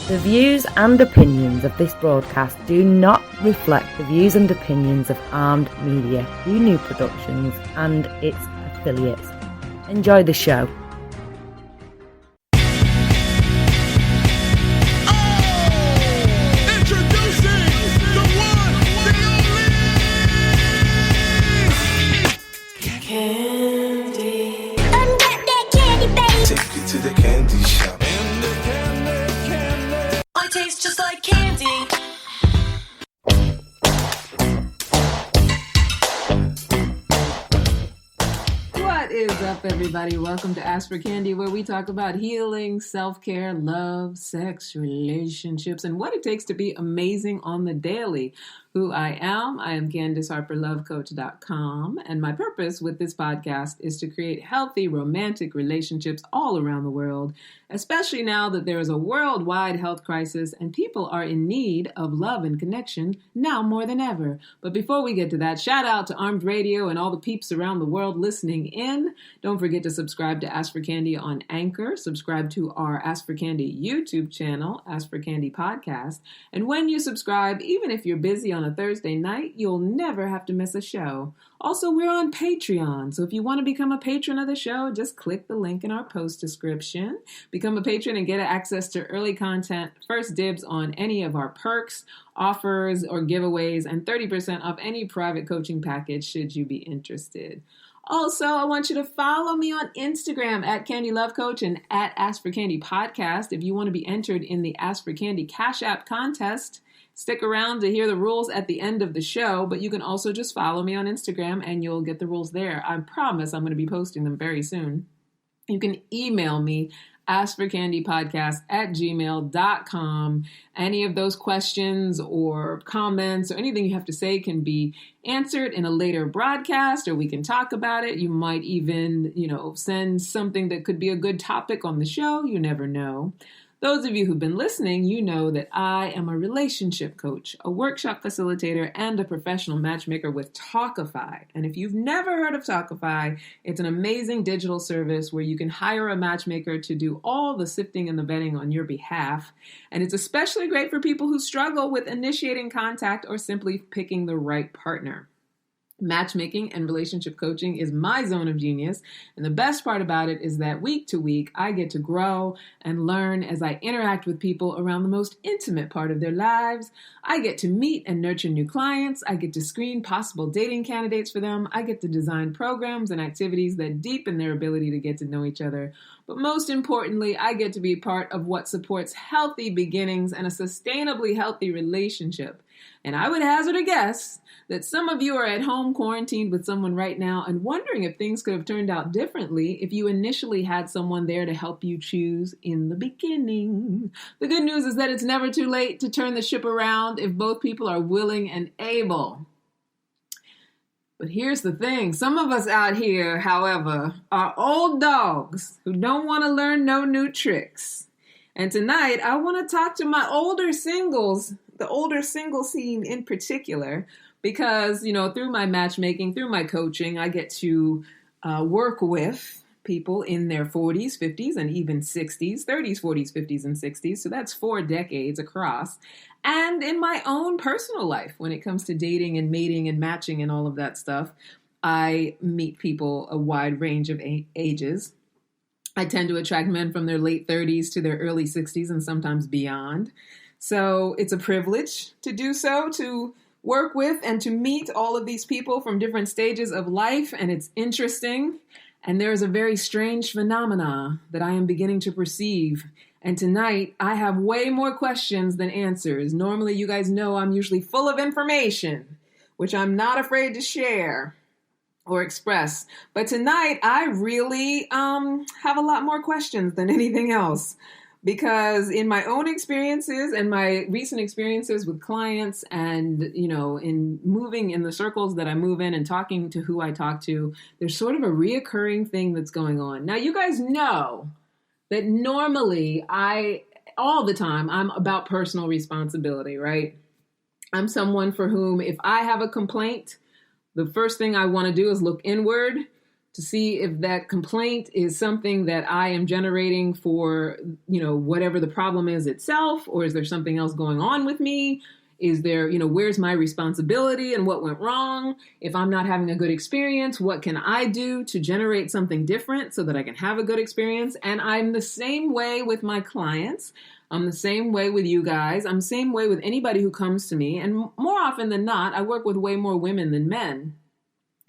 The views and opinions of this broadcast do not reflect the views and opinions of Armed Media, New Productions and its affiliates. Enjoy the show. Everybody, welcome to Ask for Candy, where we talk about healing, self-care, love, sex, relationships, and what it takes to be amazing on the daily. Who I am Candace Harper, lovecoach.com, and my purpose with this podcast is to create healthy, romantic relationships all around the world, especially now that there is a worldwide health crisis and people are in need of love and connection now more than ever. But before we get to that, shout out to Armed Radio and all the peeps around the world listening in. Don't forget to subscribe to Ask for Candy on Anchor, subscribe to our Ask for Candy YouTube channel, Ask for Candy Podcast, and when you subscribe, even if you're busy on a Thursday night, you'll never have to miss a show. Also, we're on Patreon, so if you want to become a patron of the show, just click the link in our post description. Become a patron and get access to early content, first dibs on any of our perks, offers, or giveaways, and 30% off any private coaching package should you be interested. Also, I want you to follow me on Instagram at Candy Love Coach and at Ask for Candy Podcast if you want to be entered in the Ask for Candy Cash App contest. Stick around to hear the rules at the end of the show, but you can also just follow me on Instagram and you'll get the rules there. I promise I'm going to be posting them very soon. You can email me, askforcandypodcast@gmail.com. Any of those questions or comments or anything you have to say can be answered in a later broadcast, or we can talk about it. You might even, send something that could be a good topic on the show. You never know. Those of you who've been listening, you know that I am a relationship coach, a workshop facilitator, and a professional matchmaker with Talkify. And if you've never heard of Talkify, it's an amazing digital service where you can hire a matchmaker to do all the sifting and the vetting on your behalf. And it's especially great for people who struggle with initiating contact or simply picking the right partner. Matchmaking and relationship coaching is my zone of genius, and the best part about it is that week to week, I get to grow and learn as I interact with people around the most intimate part of their lives. I get to meet and nurture new clients. I get to screen possible dating candidates for them. I get to design programs and activities that deepen their ability to get to know each other. But most importantly, I get to be part of what supports healthy beginnings and a sustainably healthy relationship. And I would hazard a guess that some of you are at home quarantined with someone right now and wondering if things could have turned out differently if you initially had someone there to help you choose in the beginning. The good news is that it's never too late to turn the ship around if both people are willing and able. But here's the thing. Some of us out here, however, are old dogs who don't want to learn no new tricks. And tonight, I want to talk to my older singles, the older single scene in particular, because, through my matchmaking, through my coaching, I get to work with people in their 40s, 50s, and even 60s, 30s, 40s, 50s, and 60s. So that's 4 decades across. And in my own personal life, when it comes to dating and mating and matching and all of that stuff, I meet people a wide range of ages. I tend to attract men from their late 30s to their early 60s and sometimes beyond. So it's a privilege to do so, to work with and to meet all of these people from different stages of life. And it's interesting. And there is a very strange phenomena that I am beginning to perceive. And tonight I have way more questions than answers. Normally, you guys know I'm usually full of information, which I'm not afraid to share or express. But tonight I really have a lot more questions than anything else. Because in my own experiences and my recent experiences with clients and, in moving in the circles that I move in and talking to who I talk to, there's sort of a reoccurring thing that's going on. Now, you guys know that normally all the time, I'm about personal responsibility, right? I'm someone for whom if I have a complaint, the first thing I want to do is look inward to see if that complaint is something that I am generating for, whatever the problem is itself, or is there something else going on with me? Is there, where's my responsibility and what went wrong? If I'm not having a good experience, what can I do to generate something different so that I can have a good experience? And I'm the same way with my clients. I'm the same way with you guys. I'm the same way with anybody who comes to me. And more often than not, I work with way more women than men.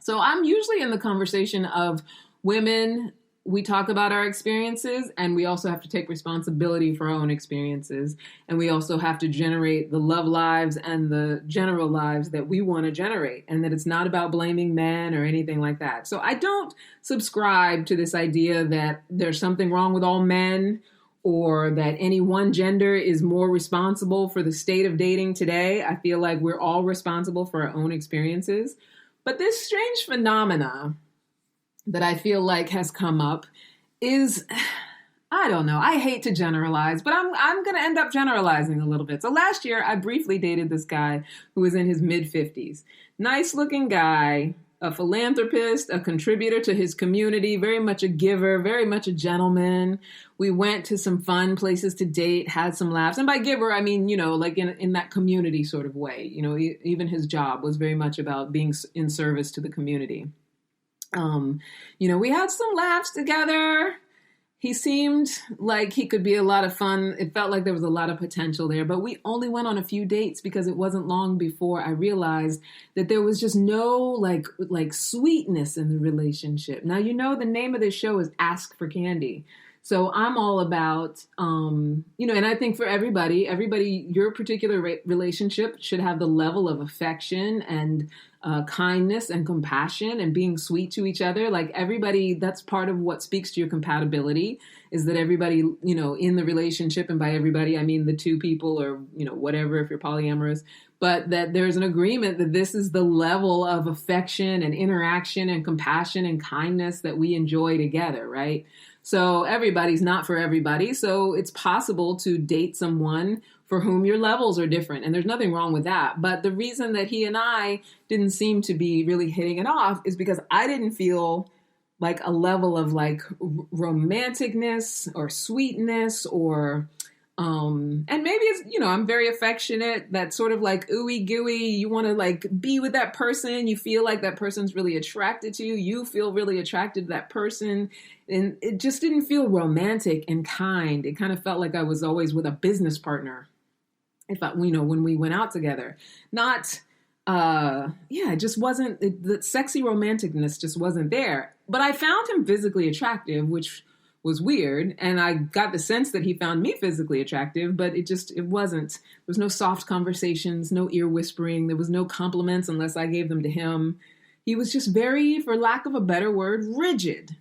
So I'm usually in the conversation of women. We talk about our experiences, and we also have to take responsibility for our own experiences. And we also have to generate the love lives and the general lives that we want to generate, and that it's not about blaming men or anything like that. So I don't subscribe to this idea that there's something wrong with all men, or that any one gender is more responsible for the state of dating today. I feel like we're all responsible for our own experiences. But this strange phenomena that I feel like has come up is, I don't know, I hate to generalize, but I'm going to end up generalizing a little bit. So last year, I briefly dated this guy who was in his mid-50s. Nice looking guy, a philanthropist, a contributor to his community, very much a giver, very much a gentleman. We went to some fun places to date, had some laughs. And by giver, I mean, like in that community sort of way. Even his job was very much about being in service to the community. We had some laughs together. He seemed like he could be a lot of fun. It felt like there was a lot of potential there, but we only went on a few dates because it wasn't long before I realized that there was just no like sweetness in the relationship. Now, the name of this show is Ask for Candy. So I'm all about, and I think for everybody, your particular relationship should have the level of affection and kindness and compassion and being sweet to each other. Like everybody, that's part of what speaks to your compatibility, is that everybody, in the relationship, and by everybody, I mean the two people or, whatever, if you're polyamorous, but that there's an agreement that this is the level of affection and interaction and compassion and kindness that we enjoy together, right? So everybody's not for everybody. So it's possible to date someone for whom your levels are different. And there's nothing wrong with that. But the reason that he and I didn't seem to be really hitting it off is because I didn't feel like a level of like romanticness or sweetness or, and maybe it's, I'm very affectionate, that sort of like ooey gooey. You want to like be with that person. You feel like that person's really attracted to you. You feel really attracted to that person. And it just didn't feel romantic and kind. It kind of felt like I was always with a business partner. When we went out together, not, it just wasn't, the sexy romanticness just wasn't there. But I found him physically attractive, which was weird. And I got the sense that he found me physically attractive, but it wasn't, there was no soft conversations, no ear whispering. There was no compliments unless I gave them to him. He was just very, for lack of a better word, rigid.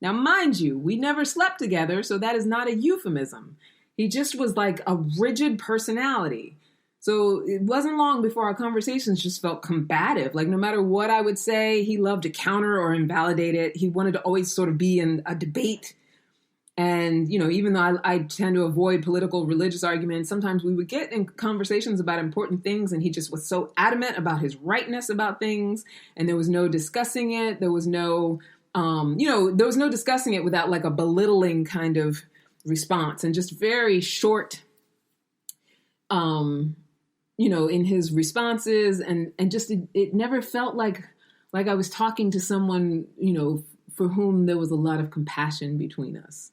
Now, mind you, we never slept together, so that is not a euphemism. He just was like a rigid personality. So it wasn't long before our conversations just felt combative. Like no matter what I would say, he loved to counter or invalidate it. He wanted to always sort of be in a debate. And, even though I tend to avoid political, religious arguments, sometimes we would get in conversations about important things and he just was so adamant about his rightness about things. And there was no discussing it. There was no, there was no discussing it without like a belittling kind of response, and just very short, in his responses, and just it never felt like I was talking to someone, for whom there was a lot of compassion between us.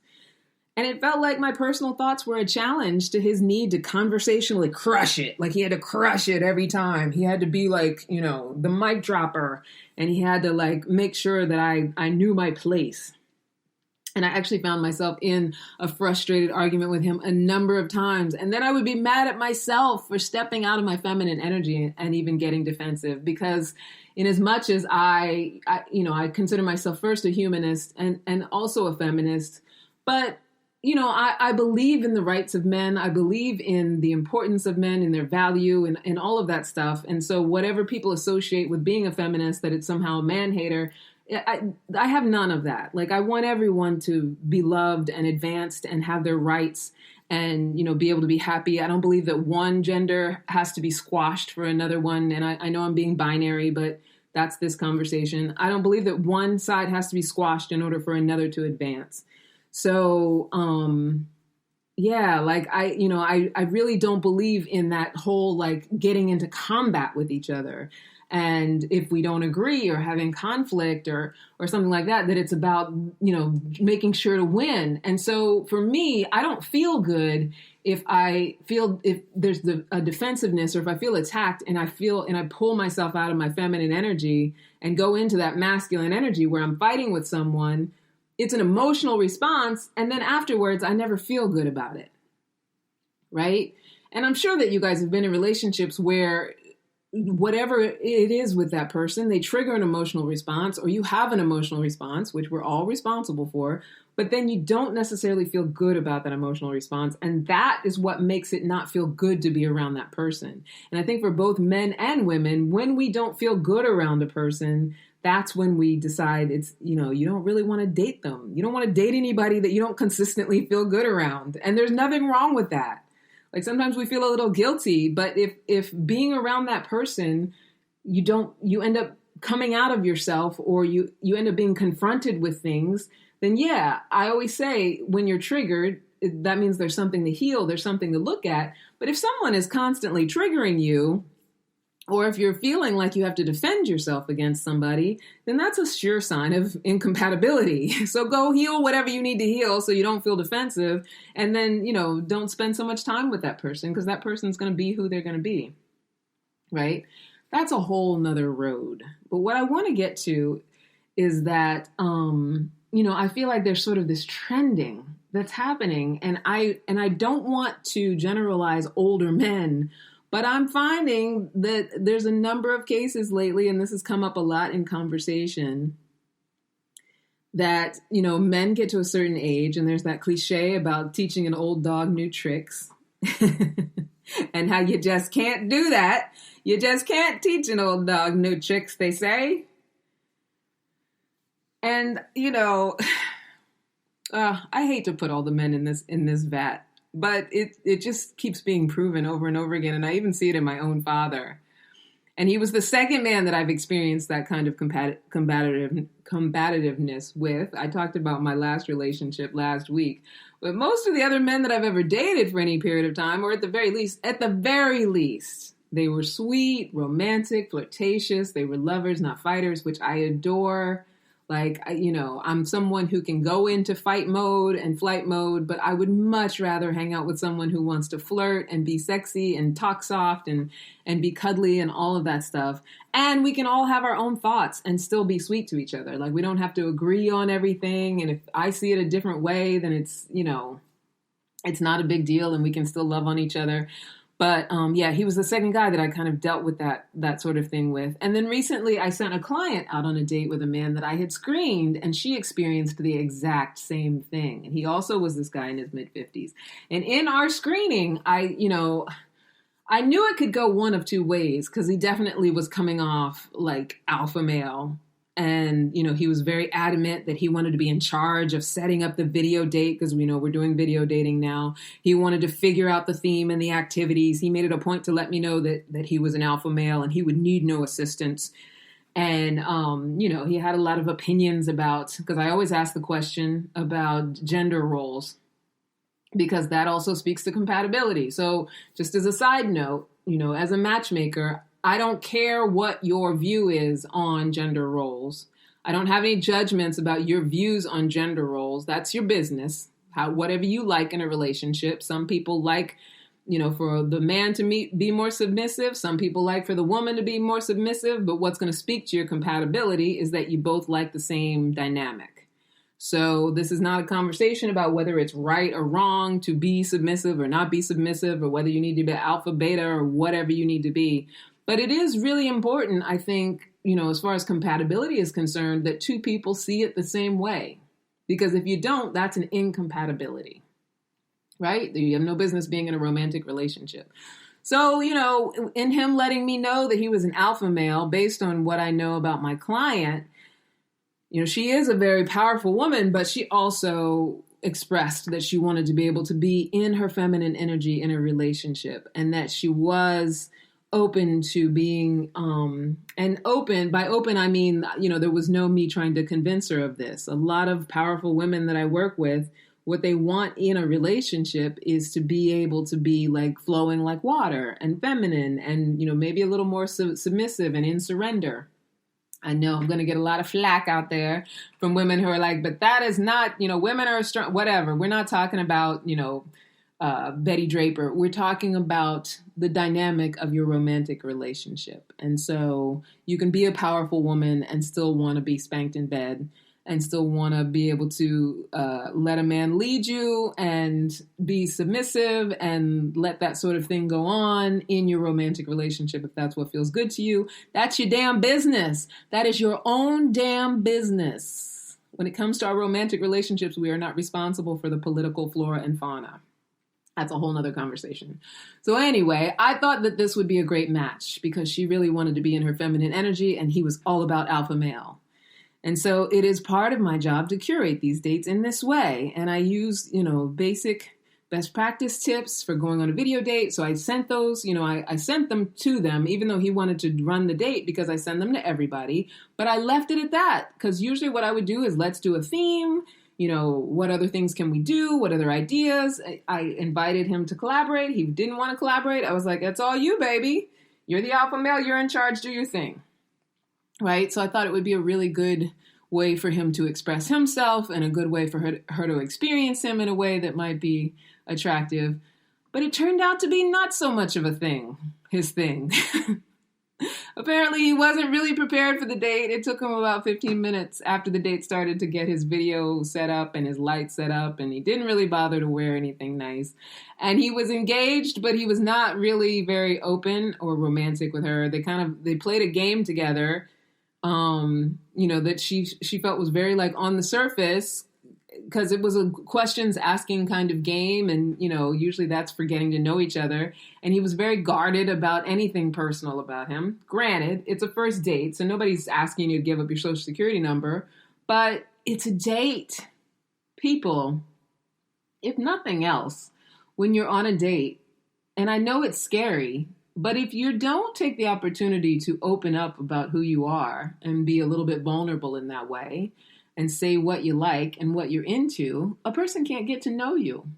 And it felt like my personal thoughts were a challenge to his need to conversationally crush it. Like he had to crush it every time. He had to be like, the mic dropper, and he had to like make sure that I knew my place. And I actually found myself in a frustrated argument with him a number of times. And then I would be mad at myself for stepping out of my feminine energy and even getting defensive, because in as much as I consider myself first a humanist and also a feminist, but I believe in the rights of men. I believe in the importance of men and their value and all of that stuff. And so whatever people associate with being a feminist, that it's somehow a man-hater, I have none of that. Like, I want everyone to be loved and advanced and have their rights and, be able to be happy. I don't believe that one gender has to be squashed for another one. And I know I'm being binary, but That's this conversation. I don't believe that one side has to be squashed in order for another to advance. So, yeah, like I really don't believe in that whole like getting into combat with each other. And if we don't agree or having conflict or something like that, that it's about, making sure to win. And so for me, I don't feel good if there's a defensiveness, or if I feel attacked and I pull myself out of my feminine energy and go into that masculine energy where I'm fighting with someone. It's an emotional response. And then afterwards, I never feel good about it. Right. And I'm sure that you guys have been in relationships where whatever it is with that person, they trigger an emotional response, or you have an emotional response, which we're all responsible for, but then you don't necessarily feel good about that emotional response. And that is what makes it not feel good to be around that person. And I think for both men and women, when we don't feel good around a person, that's when we decide it's, you don't really want to date them. You don't want to date anybody that you don't consistently feel good around. And there's nothing wrong with that. Like sometimes we feel a little guilty, but if being around that person, you end up coming out of yourself, or you end up being confronted with things, then yeah, I always say when you're triggered, that means there's something to heal, there's something to look at. But if someone is constantly triggering you, or if you're feeling like you have to defend yourself against somebody, then that's a sure sign of incompatibility. So go heal whatever you need to heal so you don't feel defensive. And then, don't spend so much time with that person, because that person's going to be who they're going to be. Right? That's a whole nother road. But what I want to get to is that, I feel like there's sort of this trending that's happening. And I don't want to generalize older men, but I'm finding that there's a number of cases lately, and this has come up a lot in conversation, that, men get to a certain age, and there's that cliche about teaching an old dog new tricks and how you just can't do that. You just can't teach an old dog new tricks, they say. And, I hate to put all the men in this vat. But it just keeps being proven over and over again. And I even see it in my own father. And he was the second man that I've experienced that kind of combativeness with. I talked about my last relationship last week. But most of the other men that I've ever dated for any period of time, or at the very least, they were sweet, romantic, flirtatious. They were lovers, not fighters, which I adore. Like, I'm someone who can go into fight mode and flight mode, but I would much rather hang out with someone who wants to flirt and be sexy and talk soft and be cuddly and all of that stuff. And we can all have our own thoughts and still be sweet to each other. Like, we don't have to agree on everything. And if I see it a different way, then it's not a big deal, and we can still love on each other. But he was the second guy that I kind of dealt with that sort of thing with. And then recently I sent a client out on a date with a man that I had screened, and she experienced the exact same thing. And he also was this guy in his mid-50s. And in our screening, I knew it could go one of two ways, because he definitely was coming off like alpha male. And, he was very adamant that he wanted to be in charge of setting up the video date, because we know we're doing video dating now. He wanted to figure out the theme and the activities. He made it a point to let me know that he was an alpha male and he would need no assistance. And, he had a lot of opinions about, because I always ask the question about gender roles, because that also speaks to compatibility. So just as a side note, as a matchmaker, I don't care what your view is on gender roles. I don't have any judgments about your views on gender roles. That's your business. Whatever you like in a relationship. Some people like, for the man to be more submissive. Some people like for the woman to be more submissive. But what's going to speak to your compatibility is that you both like the same dynamic. So this is not a conversation about whether it's right or wrong to be submissive or not be submissive, or whether you need to be alpha, beta, or whatever you need to be. But it is really important, I think, as far as compatibility is concerned, that two people see it the same way. Because if you don't, that's an incompatibility, right? You have no business being in a romantic relationship. So, in him letting me know that he was an alpha male, based on what I know about my client, she is a very powerful woman, but she also expressed that she wanted to be able to be in her feminine energy in a relationship, and that she was open to being, and open, by open, I mean, there was no me trying to convince her of this. A lot of powerful women that I work with, what they want in a relationship is to be able to be like flowing like water and feminine and, maybe a little more submissive and in surrender. I know I'm going to get a lot of flack out there from women who are like, but that is not, women are strong, whatever. We're not talking about, Betty Draper. We're talking about the dynamic of your romantic relationship. And so you can be a powerful woman and still want to be spanked in bed and still want to be able to let a man lead you and be submissive and let that sort of thing go on in your romantic relationship if that's what feels good to you. That's your damn business. That is your own damn business. When it comes to our romantic relationships, we are not responsible for the political flora and fauna. That's a whole nother conversation. So anyway, I thought that this would be a great match because she really wanted to be in her feminine energy and he was all about alpha male. And so it is part of my job to curate these dates in this way. And I use, basic best practice tips for going on a video date. So I sent those, I sent them to them, even though he wanted to run the date because I send them to everybody. But I left it at that because usually what I would do is let's do a theme. What other things can we do? What other ideas? I invited him to collaborate. He didn't want to collaborate. I was like, it's all you, baby. You're the alpha male. You're in charge. Do your thing. Right? So I thought it would be a really good way for him to express himself and a good way for her to experience him in a way that might be attractive. But it turned out to be not so much of a thing, his thing. Apparently he wasn't really prepared for the date. It took him about 15 minutes after the date started to get his video set up and his lights set up, and he didn't really bother to wear anything nice. And he was engaged, but he was not really very open or romantic with her. They played a game together, that she felt was very like on the surface, because it was a questions asking kind of game. And, usually that's for getting to know each other. And he was very guarded about anything personal about him. Granted, it's a first date, so nobody's asking you to give up your social security number, but it's a date. People, if nothing else, when you're on a date, and I know it's scary, but if you don't take the opportunity to open up about who you are and be a little bit vulnerable in that way, and say what you like and what you're into, a person can't get to know you.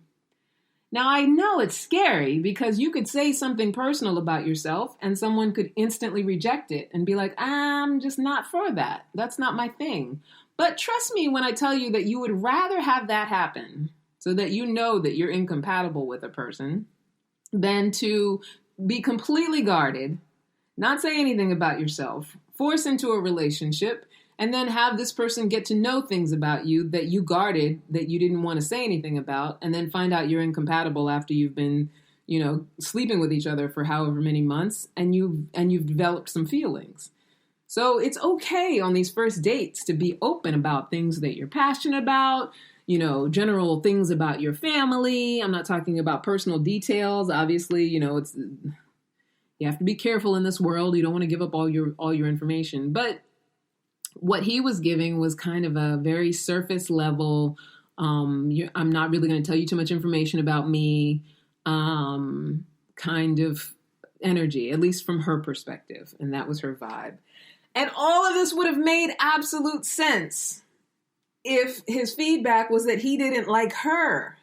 Now, I know it's scary because you could say something personal about yourself and someone could instantly reject it and be like, I'm just not for that. That's not my thing. But trust me when I tell you that you would rather have that happen so that you know that you're incompatible with a person than to be completely guarded, not say anything about yourself, force into a relationship, and then have this person get to know things about you that you guarded, that you didn't want to say anything about, and then find out you're incompatible after you've been, sleeping with each other for however many months, and you've developed some feelings. So it's okay on these first dates to be open about things that you're passionate about, general things about your family. I'm not talking about personal details. Obviously, you have to be careful in this world. You don't want to give up all your information, but what he was giving was kind of a very surface level, I'm not really going to tell you too much information about me, kind of energy, at least from her perspective. And that was her vibe. And all of this would have made absolute sense if his feedback was that he didn't like her.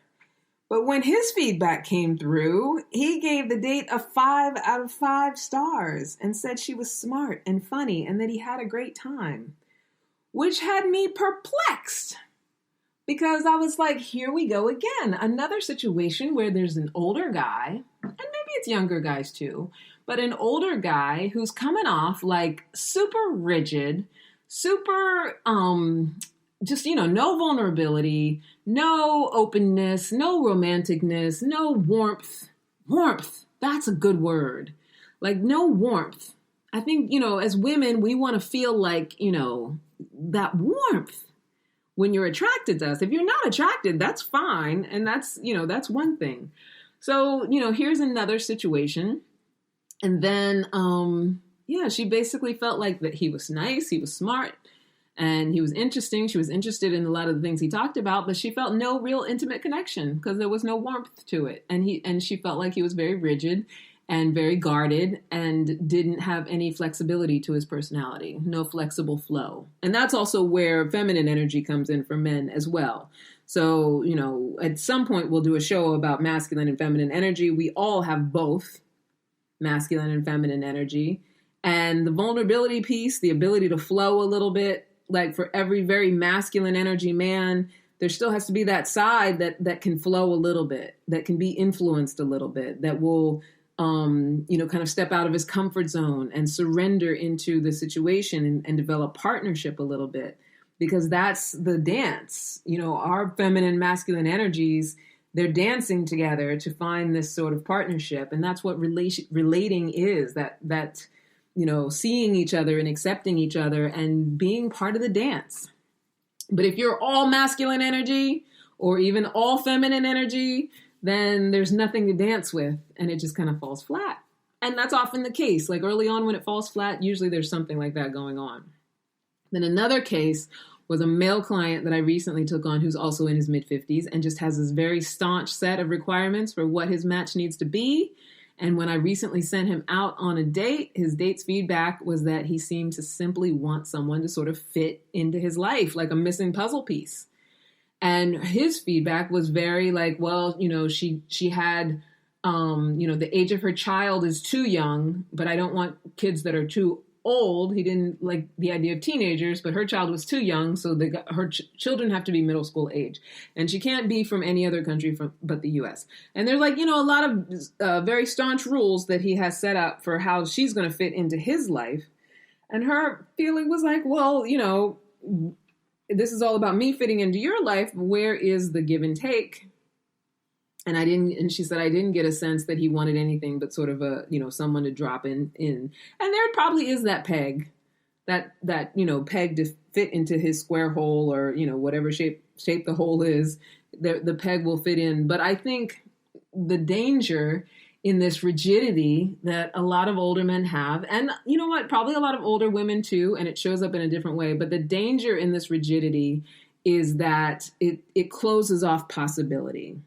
But when his feedback came through, he gave the date a 5 out of 5 stars and said she was smart and funny and that he had a great time, which had me perplexed because I was like, here we go again. Another situation where there's an older guy, and maybe it's younger guys too, but an older guy who's coming off like super rigid, super, no vulnerability, no openness, no romanticness, no warmth. Warmth, that's a good word. Like no warmth. I think, as women, we want to feel like, that warmth when you're attracted to us. If you're not attracted, that's fine. And that's, that's one thing. So, here's another situation. And then, she basically felt like that he was nice, he was smart, and he was interesting. She was interested in a lot of the things he talked about, but she felt no real intimate connection because there was no warmth to it. And she felt like he was very rigid and very guarded and didn't have any flexibility to his personality, no flexible flow. And that's also where feminine energy comes in for men as well. So, at some point we'll do a show about masculine and feminine energy. We all have both masculine and feminine energy. And the vulnerability piece, the ability to flow a little bit, like for every very masculine energy man, there still has to be that side that can flow a little bit, that can be influenced a little bit, that will kind of step out of his comfort zone and surrender into the situation and develop partnership a little bit, because that's the dance. Our feminine, masculine energies, they're dancing together to find this sort of partnership. And that's what relating is, that seeing each other and accepting each other and being part of the dance. But if you're all masculine energy or even all feminine energy, then there's nothing to dance with, and it just kind of falls flat. And that's often the case. Like early on when it falls flat, usually there's something like that going on. Then another case was a male client that I recently took on who's also in his mid-50s and just has this very staunch set of requirements for what his match needs to be. And when I recently sent him out on a date, his date's feedback was that he seemed to simply want someone to sort of fit into his life, like a missing puzzle piece. And his feedback was very like, well, she had, the age of her child is too young, but I don't want kids that are too old. He didn't like the idea of teenagers, but her child was too young. So her children have to be middle school age, and she can't be from any other country but the US. And there's a lot of very staunch rules that he has set up for how she's going to fit into his life. And her feeling was like, well, this is all about me fitting into your life. Where is the give and take? And she said, I didn't get a sense that he wanted anything but sort of someone to drop in. And there probably is that peg, that peg to fit into his square hole, or, whatever shape the hole is, the peg will fit in. But I think the danger in this rigidity that a lot of older men have, and you know what, probably a lot of older women too, and it shows up in a different way, but the danger in this rigidity is that it closes off possibility.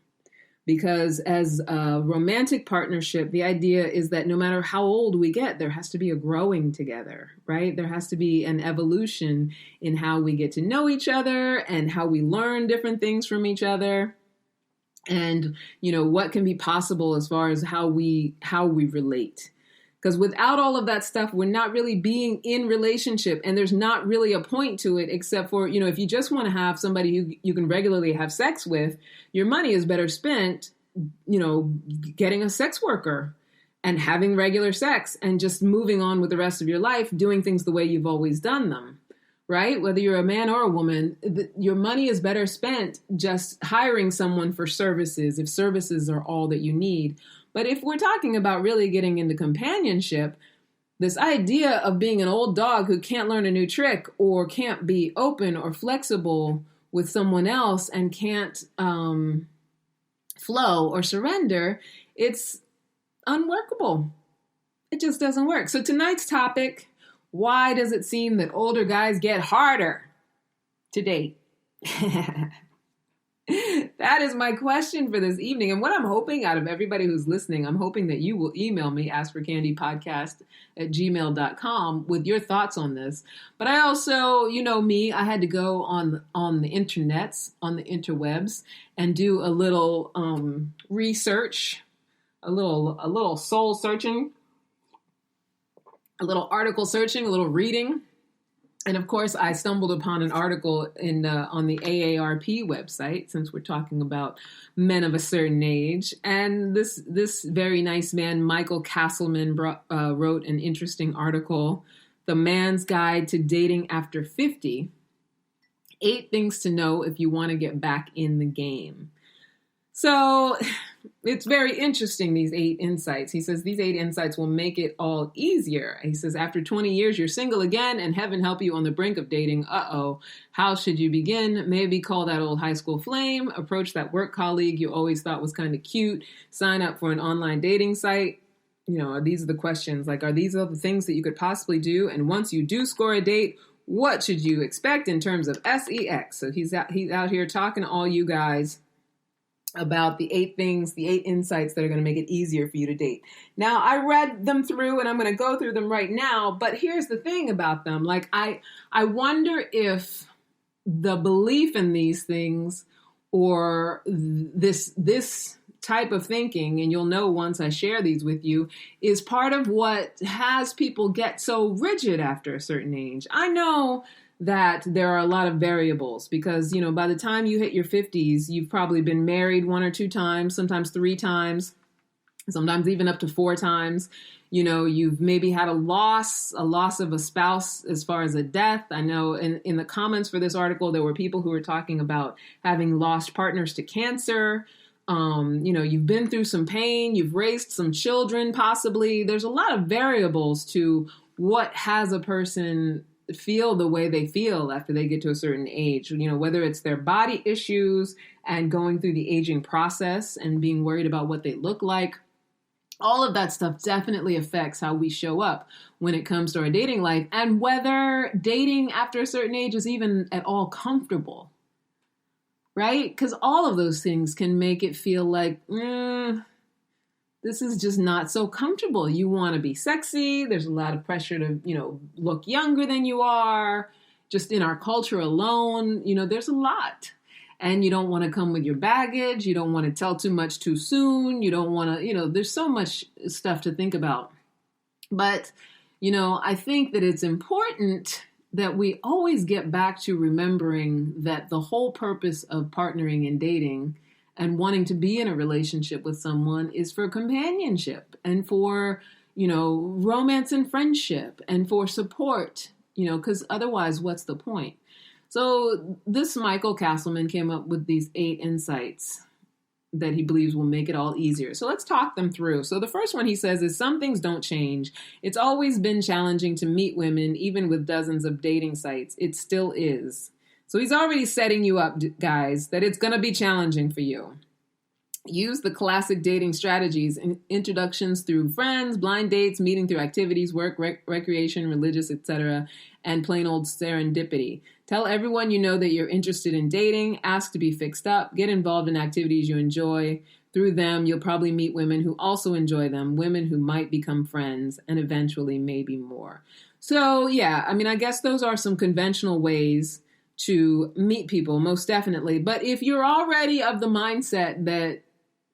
Because as a romantic partnership, the idea is that no matter how old we get, there has to be a growing together, right? There has to be an evolution in how we get to know each other and how we learn different things from each other. And, what can be possible as far as how we relate. Because without all of that stuff, we're not really being in relationship, and there's not really a point to it except for, if you just want to have somebody who you can regularly have sex with, your money is better spent, getting a sex worker and having regular sex and just moving on with the rest of your life, doing things the way you've always done them. Right? Whether you're a man or a woman, your money is better spent just hiring someone for services, if services are all that you need. But if we're talking about really getting into companionship, this idea of being an old dog who can't learn a new trick or can't be open or flexible with someone else and can't flow or surrender, it's unworkable. It just doesn't work. So tonight's topic: why does it seem that older guys get harder to date? That is my question for this evening. And what I'm hoping out of everybody who's listening, I'm hoping that you will email me, askforcandypodcast@gmail.com, with your thoughts on this. But I also, me, I had to go on the internets, on the interwebs, and do a little research, a little soul searching, a little article searching, a little reading. And of course, I stumbled upon an article on the AARP website, since we're talking about men of a certain age. And this very nice man, Michael Castleman, wrote an interesting article, The Man's Guide to Dating After 50, 8 Things to Know If You Want to Get Back in the Game. So it's very interesting, these 8 insights. He says these 8 insights will make it all easier. He says, after 20 years, you're single again, and heaven help you on the brink of dating. Uh-oh. How should you begin? Maybe call that old high school flame, approach that work colleague you always thought was kind of cute, sign up for an online dating site. These are the questions. Like, are these all the things that you could possibly do? And once you do score a date, what should you expect in terms of sex? So he's out here talking to all you guys about the 8 things, the 8 insights that are going to make it easier for you to date. Now, I read them through and I'm going to go through them right now, but here's the thing about them. Like, I wonder if the belief in these things or this type of thinking, and you'll know once I share these with you, is part of what has people get so rigid after a certain age. I know that there are a lot of variables because, you know, by the time you hit your 50s, you've probably been married 1 or 2 times, sometimes 3 times, sometimes even up to 4 times. You know, you've maybe had a loss of a spouse as far as a death. I know in the comments for this article, there were people who were talking about having lost partners to cancer. You know, you've been through some pain, you've raised some children, possibly. There's a lot of variables to what has a person feel the way they feel after they get to a certain age, you know, whether it's their body issues and going through the aging process and being worried about what they look like. All of that stuff definitely affects how we show up when it comes to our dating life and whether dating after a certain age is even at all comfortable, right? Because all of those things can make it feel like, this is just not so comfortable. You want to be sexy. There's a lot of pressure to, you know, look younger than you are. Just in our culture alone, you know, there's a lot. And you don't want to come with your baggage. You don't want to tell too much too soon. You don't want to, you know, there's so much stuff to think about. But, you know, I think that it's important that we always get back to remembering that the whole purpose of partnering and dating and wanting to be in a relationship with someone is for companionship and for, you know, romance and friendship and for support, you know, because otherwise, what's the point? So this Michael Castleman came up with these 8 insights that he believes will make it all easier. So let's talk them through. So the first one he says is some things don't change. It's always been challenging to meet women, even with dozens of dating sites. It still is. So he's already setting you up, guys, that it's going to be challenging for you. Use the classic dating strategies, introductions through friends, blind dates, meeting through activities, work, recreation, religious, etc., and plain old serendipity. Tell everyone you know that you're interested in dating, ask to be fixed up, get involved in activities you enjoy. Through them, you'll probably meet women who also enjoy them, women who might become friends, and eventually maybe more. So, yeah, I mean, I guess those are some conventional ways to meet people, most definitely. But if you're already of the mindset that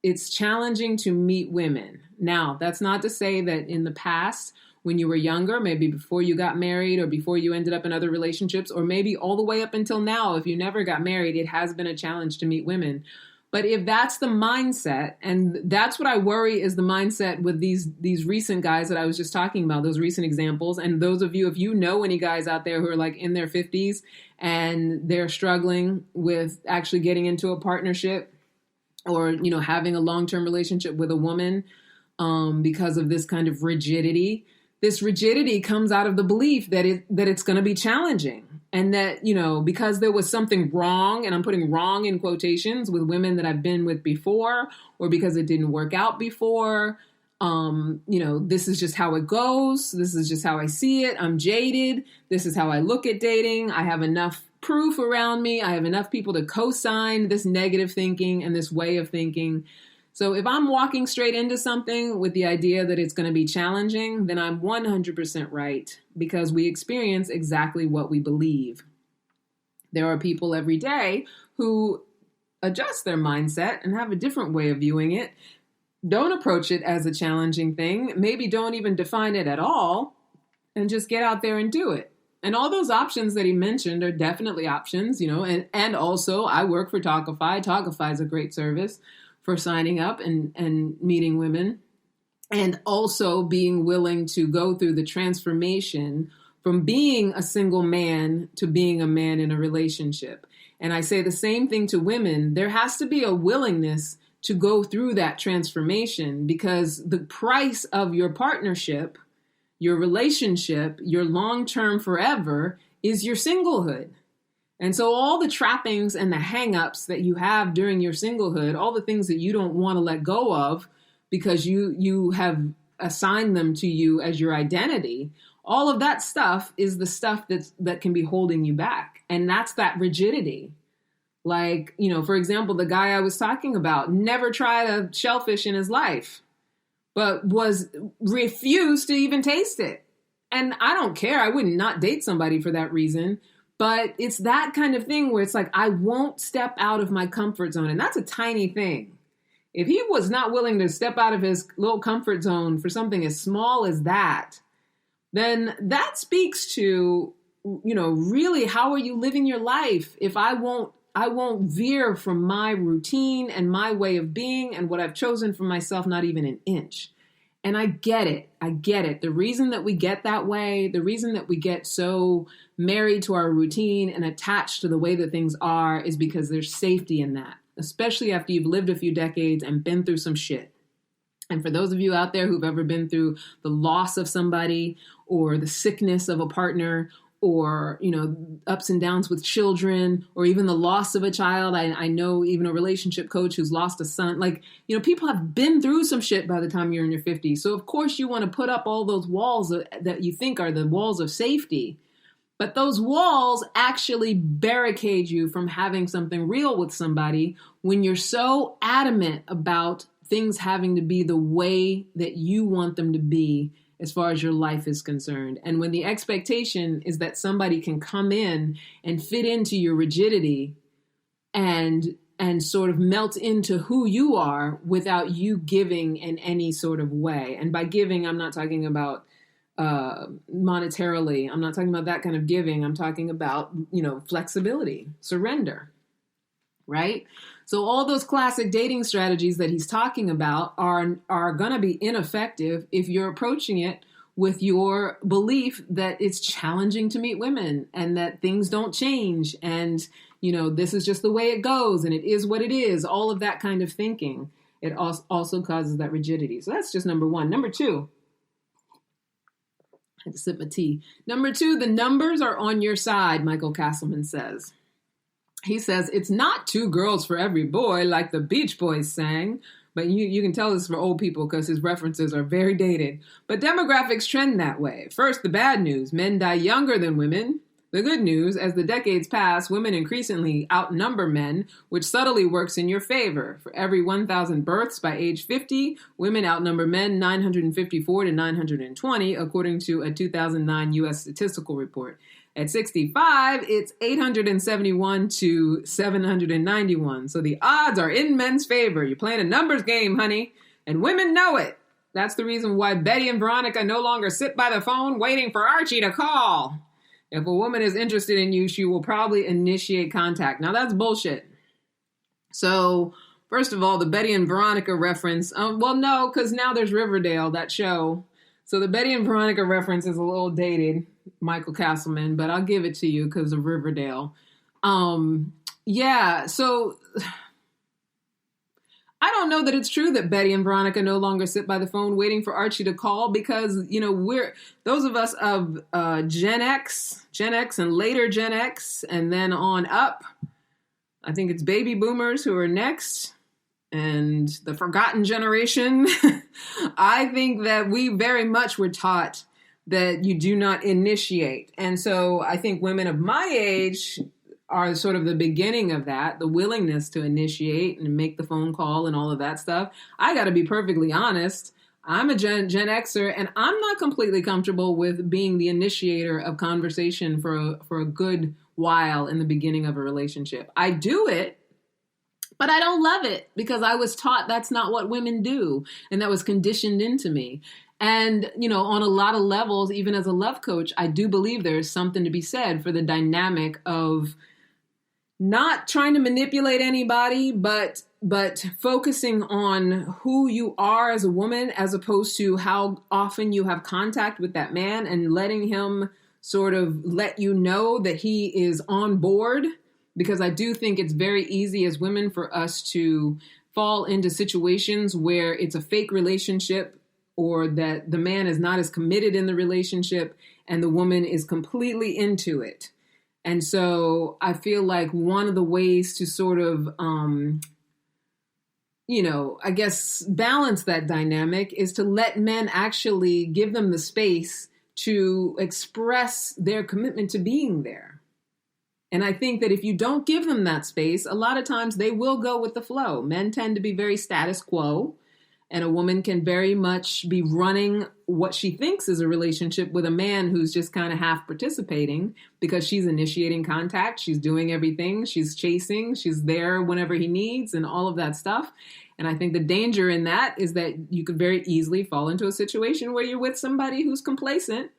it's challenging to meet women, now, that's not to say that in the past, when you were younger, maybe before you got married or before you ended up in other relationships, or maybe all the way up until now, if you never got married, it has been a challenge to meet women. But if that's the mindset, and that's what I worry is the mindset with these recent guys that I was just talking about, those recent examples, and those of you, if you know any guys out there who are like in their 50s and they're struggling with actually getting into a partnership or, you know, having a long-term relationship with a woman because of this kind of rigidity, this rigidity comes out of the belief that it's going to be challenging. And that, you know, because there was something wrong, and I'm putting wrong in quotations, with women that I've been with before, or because it didn't work out before, you know, this is just how it goes. This is just how I see it. I'm jaded. This is how I look at dating. I have enough proof around me. I have enough people to co-sign this negative thinking and this way of thinking. So if I'm walking straight into something with the idea that it's going to be challenging, then I'm 100% right, because we experience exactly what we believe. There are people every day who adjust their mindset and have a different way of viewing it, don't approach it as a challenging thing, maybe don't even define it at all, and just get out there and do it. And all those options that he mentioned are definitely options, you know, and also I work for Talkify. Talkify is a great service for signing up and meeting women, and also being willing to go through the transformation from being a single man to being a man in a relationship. And I say the same thing to women. There has to be a willingness to go through that transformation, because the price of your partnership, your relationship, your long-term forever is your singlehood. And so all the trappings and the hang-ups that you have during your singlehood, all the things that you don't want to let go of because you have assigned them to you as your identity, all of that stuff is the stuff that can be holding you back. And that's that rigidity. Like, for example, the guy I was talking about never tried a shellfish in his life, but refused to even taste it. And I don't care. I would not date somebody for that reason. But it's that kind of thing where it's like, I won't step out of my comfort zone. And that's a tiny thing. If he was not willing to step out of his little comfort zone for something as small as that, then that speaks to, really, how are you living your life? If I won't veer from my routine and my way of being and what I've chosen for myself, not even an inch. And I get it. The reason that we get that way, the reason that we get so married to our routine and attached to the way that things are is because there's safety in that, especially after you've lived a few decades and been through some shit. And for those of you out there who've ever been through the loss of somebody or the sickness of a partner or, ups and downs with children, or even the loss of a child. I know even a relationship coach who's lost a son. Like, people have been through some shit by the time you're in your 50s. So, of course, you want to put up all those walls that you think are the walls of safety. But those walls actually barricade you from having something real with somebody when you're so adamant about things having to be the way that you want them to be as far as your life is concerned. And when the expectation is that somebody can come in and fit into your rigidity and sort of melt into who you are without you giving in any sort of way. And by giving, I'm not talking about monetarily. I'm not talking about that kind of giving. I'm talking about, flexibility, surrender, right? So all those classic dating strategies that he's talking about are going to be ineffective if you're approaching it with your belief that it's challenging to meet women and that things don't change and, this is just the way it goes and it is what it is, all of that kind of thinking. It also causes that rigidity. So that's just number one. Number two, I had to sip my tea. Number two, the numbers are on your side, Michael Castleman says. He says, it's not two girls for every boy like the Beach Boys sang. But you can tell this is for old people because his references are very dated. But demographics trend that way. First, the bad news. Men die younger than women. The good news, as the decades pass, women increasingly outnumber men, which subtly works in your favor. For every 1,000 births by age 50, women outnumber men 954 to 920, according to a 2009 U.S. statistical report. At 65, it's 871 to 791. So the odds are in men's favor. You're playing a numbers game, honey, and women know it. That's the reason why Betty and Veronica no longer sit by the phone waiting for Archie to call. If a woman is interested in you, she will probably initiate contact. Now, that's bullshit. So, first of all, the Betty and Veronica reference. No, because now there's Riverdale, that show. So the Betty and Veronica reference is a little dated, Michael Castleman, but I'll give it to you because of Riverdale. So I don't know that it's true that Betty and Veronica no longer sit by the phone waiting for Archie to call because, we're those of us of Gen X and later Gen X and then on up. I think it's baby boomers who are next and the forgotten generation. I think that we very much were taught that you do not initiate. And so I think women of my age are sort of the beginning of that, the willingness to initiate and make the phone call and all of that stuff. I got to be perfectly honest. I'm a Gen Xer, and I'm not completely comfortable with being the initiator of conversation for a good while in the beginning of a relationship. I do it, but I don't love it because I was taught that's not what women do, and that was conditioned into me. And, on a lot of levels, even as a love coach, I do believe there's something to be said for the dynamic of not trying to manipulate anybody, but focusing on who you are as a woman, as opposed to how often you have contact with that man and letting him sort of let you know that he is on board. Because I do think it's very easy as women for us to fall into situations where it's a fake relationship or that the man is not as committed in the relationship and the woman is completely into it. And so I feel like one of the ways to sort of, I guess balance that dynamic is to let men actually give them the space to express their commitment to being there. And I think that if you don't give them that space, a lot of times they will go with the flow. Men tend to be very status quo, and a woman can very much be running what she thinks is a relationship with a man who's just kind of half participating because she's initiating contact. She's doing everything. She's chasing. She's there whenever he needs and all of that stuff. And I think the danger in that is that you could very easily fall into a situation where you're with somebody who's complacent,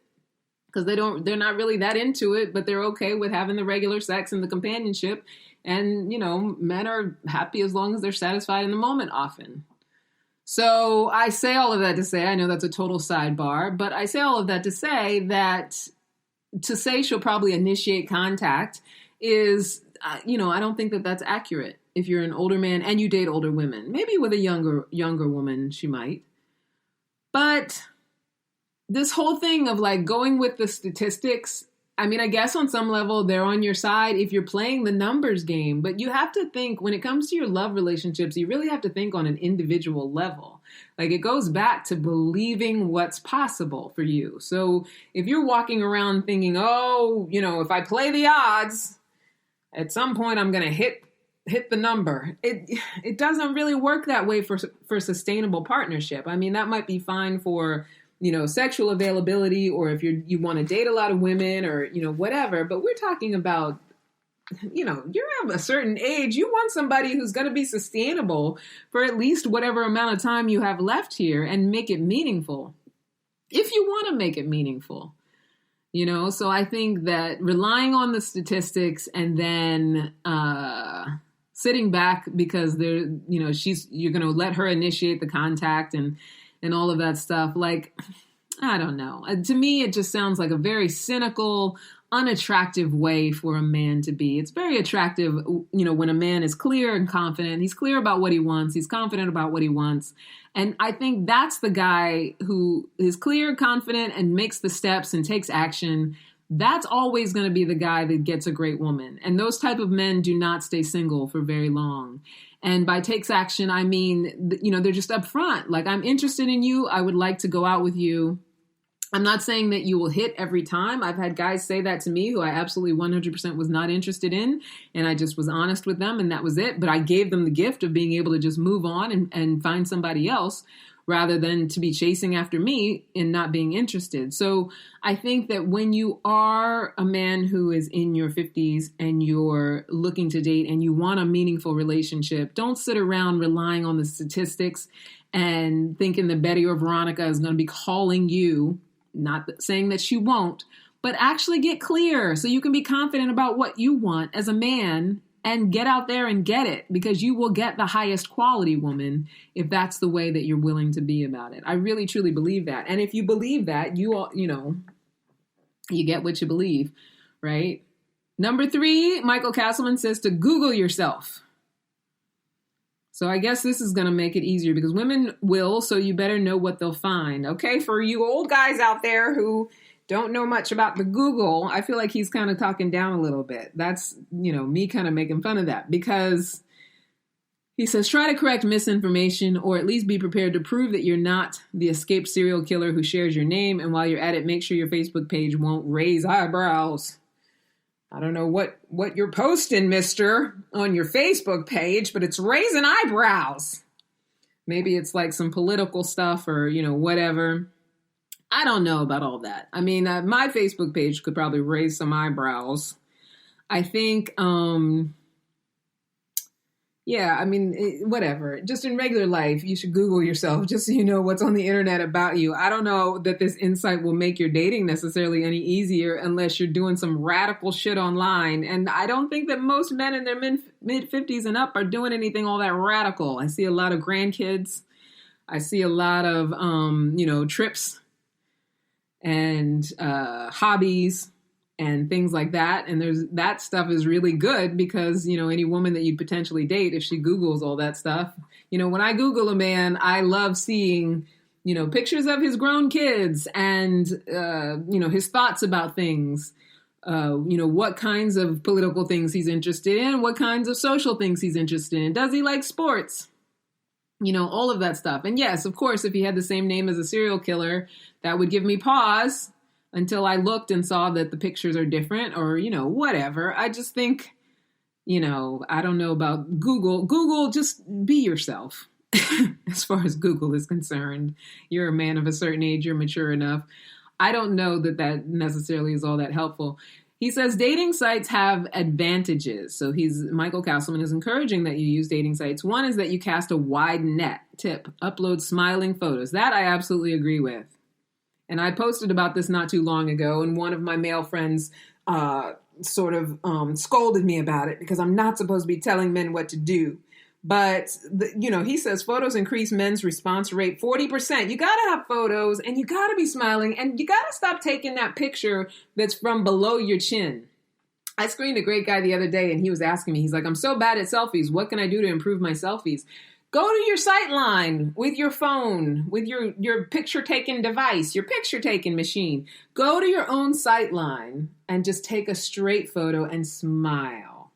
because they're not really that into it, but they're okay with having the regular sex and the companionship. And, men are happy as long as they're satisfied in the moment often. So I say all of that to say, I know that's a total sidebar, but I say all of that to say that to say she'll probably initiate contact is, I don't think that that's accurate. If you're an older man and you date older women, maybe with a younger woman, she might. But this whole thing of like going with the statistics, I mean, I guess on some level they're on your side if you're playing the numbers game, but you have to think when it comes to your love relationships, you really have to think on an individual level. Like it goes back to believing what's possible for you. So if you're walking around thinking, if I play the odds, at some point I'm going to hit the number. It doesn't really work that way for sustainable partnership. I mean, that might be fine for sexual availability, or if you want to date a lot of women or, whatever. But we're talking about, you're of a certain age. You want somebody who's going to be sustainable for at least whatever amount of time you have left here and make it meaningful. If you want to make it meaningful, so I think that relying on the statistics and then, sitting back because you're going to let her initiate the contact and all of that stuff. Like, I don't know. To me, it just sounds like a very cynical, unattractive way for a man to be. It's very attractive, when a man is clear and confident. He's clear about what he wants. He's confident about what he wants. And I think that's the guy who is clear, confident, and makes the steps and takes action. That's always going to be the guy that gets a great woman. And those type of men do not stay single for very long. And by takes action, I mean, they're just upfront. Like, I'm interested in you. I would like to go out with you. I'm not saying that you will hit every time. I've had guys say that to me who I absolutely 100% was not interested in. And I just was honest with them and that was it. But I gave them the gift of being able to just move on and find somebody else rather than to be chasing after me and not being interested. So I think that when you are a man who is in your 50s and you're looking to date and you want a meaningful relationship, don't sit around relying on the statistics and thinking that Betty or Veronica is going to be calling you, not saying that she won't, but actually get clear so you can be confident about what you want as a man and get out there and get it, because you will get the highest quality woman if that's the way that you're willing to be about it. I really, truly believe that. And if you believe that, you get what you believe, right? Number 3, Michael Castleman says to Google yourself. So I guess this is going to make it easier because women will, so you better know what they'll find. Okay, for you old guys out there who don't know much about the Google, I feel like he's kind of talking down a little bit. That's, me kind of making fun of that, because he says, try to correct misinformation or at least be prepared to prove that you're not the escaped serial killer who shares your name. And while you're at it, make sure your Facebook page won't raise eyebrows. I don't know what you're posting, mister, on your Facebook page, but it's raising eyebrows. Maybe it's like some political stuff or, whatever. I don't know about all that. I mean, my Facebook page could probably raise some eyebrows. I think, whatever. Just in regular life, you should Google yourself just so you know what's on the internet about you. I don't know that this insight will make your dating necessarily any easier unless you're doing some radical shit online. And I don't think that most men in their mid-50s and up are doing anything all that radical. I see a lot of grandkids. I see a lot of, trips and hobbies and things like that. And that stuff is really good because, any woman that you'd potentially date, if she Googles all that stuff, when I Google a man, I love seeing, pictures of his grown kids and, his thoughts about things, what kinds of political things he's interested in, what kinds of social things he's interested in. Does he like sports? All of that stuff. And yes, of course, if he had the same name as a serial killer, that would give me pause. until I looked and saw that the pictures are different or, whatever. I just think, I don't know about Google. Google, just be yourself. As far as Google is concerned, you're a man of a certain age, you're mature enough. I don't know that necessarily is all that helpful. He says dating sites have advantages. So Michael Castleman is encouraging that you use dating sites. One is that you cast a wide net. Tip, upload smiling photos. That I absolutely agree with. And I posted about this not too long ago, and one of my male friends sort of scolded me about it because I'm not supposed to be telling men what to do. But, he says photos increase men's response rate 40%. You got to have photos and you got to be smiling and you got to stop taking that picture that's from below your chin. I screened a great guy the other day and he was asking me, he's like, I'm so bad at selfies. What can I do to improve my selfies? Go to your Sightline with your phone, with your picture-taking device, your picture-taking machine. Go to your own Sightline and just take a straight photo and smile.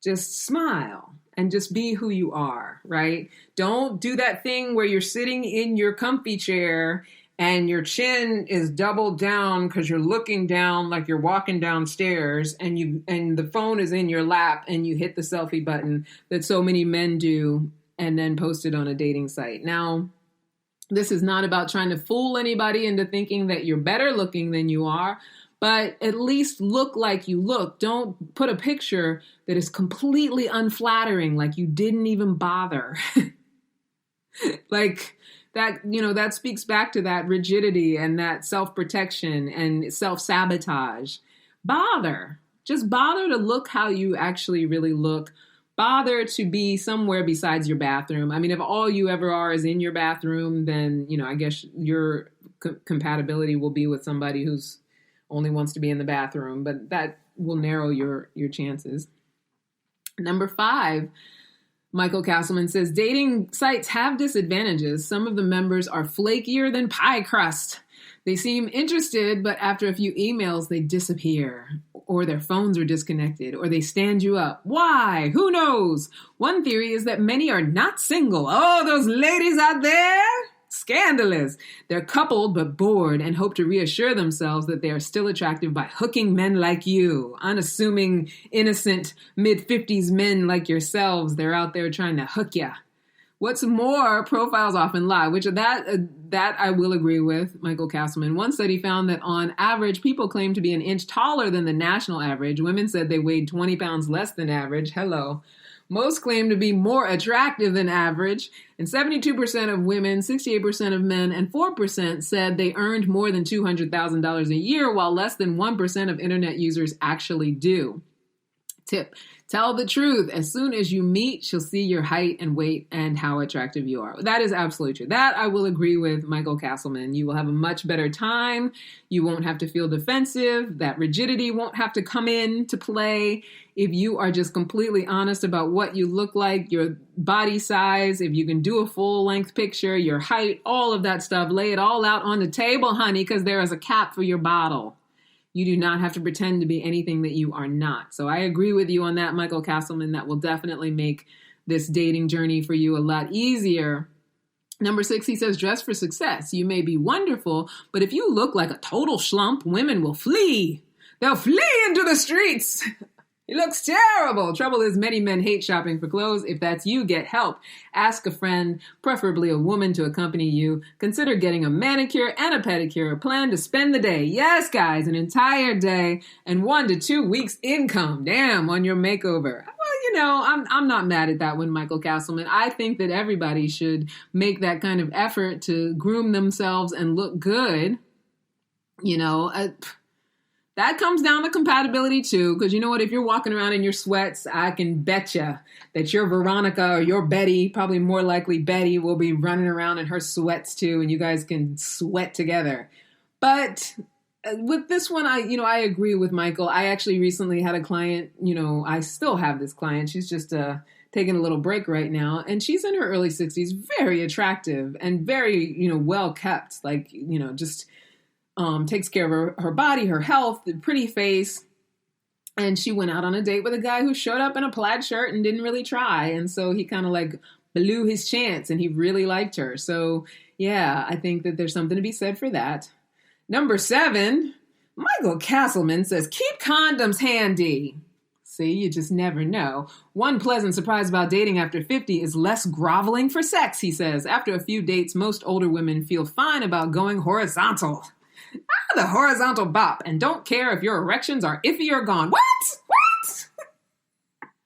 Just smile. And just be who you are, right? Don't do that thing where you're sitting in your comfy chair and your chin is doubled down because you're looking down like you're walking downstairs and the phone is in your lap and you hit the selfie button that so many men do and then post it on a dating site. Now, this is not about trying to fool anybody into thinking that you're better looking than you are, but at least look like you look. Don't put a picture that is completely unflattering, like you didn't even bother. Like that, that speaks back to that rigidity and that self-protection and self-sabotage. Just bother to look how you actually really look. Bother to be somewhere besides your bathroom. I mean, if all you ever are is in your bathroom, then, I guess your compatibility will be with somebody who's only wants to be in the bathroom, but that will narrow your chances. Number 5, Michael Castleman says, dating sites have disadvantages. Some of the members are flakier than pie crust. They seem interested, but after a few emails, they disappear, or their phones are disconnected, or they stand you up. Why? Who knows? One theory is that many are not single. Oh, those ladies out there! Scandalous. They're coupled but bored and hope to reassure themselves that they are still attractive by hooking men like you. Unassuming, innocent, mid-50s men like yourselves, they're out there trying to hook ya. What's more, profiles often lie, which that I will agree with, Michael Castleman. One study found that on average, people claim to be an inch taller than the national average. Women said they weighed 20 pounds less than average. Hello. Most claim to be more attractive than average, and 72% of women, 68% of men, and 4% said they earned more than $200,000 a year, while less than 1% of internet users actually do. Tip, tell the truth. As soon as you meet, she'll see your height and weight and how attractive you are. That is absolutely true. That I will agree with Michael Castleman. You will have a much better time. You won't have to feel defensive. That rigidity won't have to come in to play. If you are just completely honest about what you look like, your body size, if you can do a full length picture, your height, all of that stuff, lay it all out on the table, honey, because there is a cap for your bottle. You do not have to pretend to be anything that you are not. So I agree with you on that, Michael Castleman. That will definitely make this dating journey for you a lot easier. Number 6, he says, dress for success. You may be wonderful, but if you look like a total schlump, women will flee. They'll flee into the streets. It looks terrible. Trouble is, many men hate shopping for clothes. If that's you, get help. Ask a friend, preferably a woman, to accompany you. Consider getting a manicure and a pedicure. Plan to spend the day. Yes, guys, an entire day and 1 to 2 weeks income. Damn, on your makeover. Well, I'm not mad at that one, Michael Castleman. I think that everybody should make that kind of effort to groom themselves and look good. That comes down to compatibility too, because you know what? If you're walking around in your sweats, I can bet you that your Veronica or your Betty, probably more likely Betty, will be running around in her sweats too, and you guys can sweat together. But with this one, I agree with Michael. I actually recently had a client, I still have this client. She's just taking a little break right now, and she's in her early 60s, very attractive and very, well kept, just takes care of her body, her health, the pretty face. And she went out on a date with a guy who showed up in a plaid shirt and didn't really try. And so he kind of blew his chance and he really liked her. So yeah, I think that there's something to be said for that. Number 7, Michael Castleman says, keep condoms handy. See, you just never know. One pleasant surprise about dating after 50 is less groveling for sex, he says. After a few dates, most older women feel fine about going horizontal. The horizontal bop, and don't care if your erections are iffy or gone. What?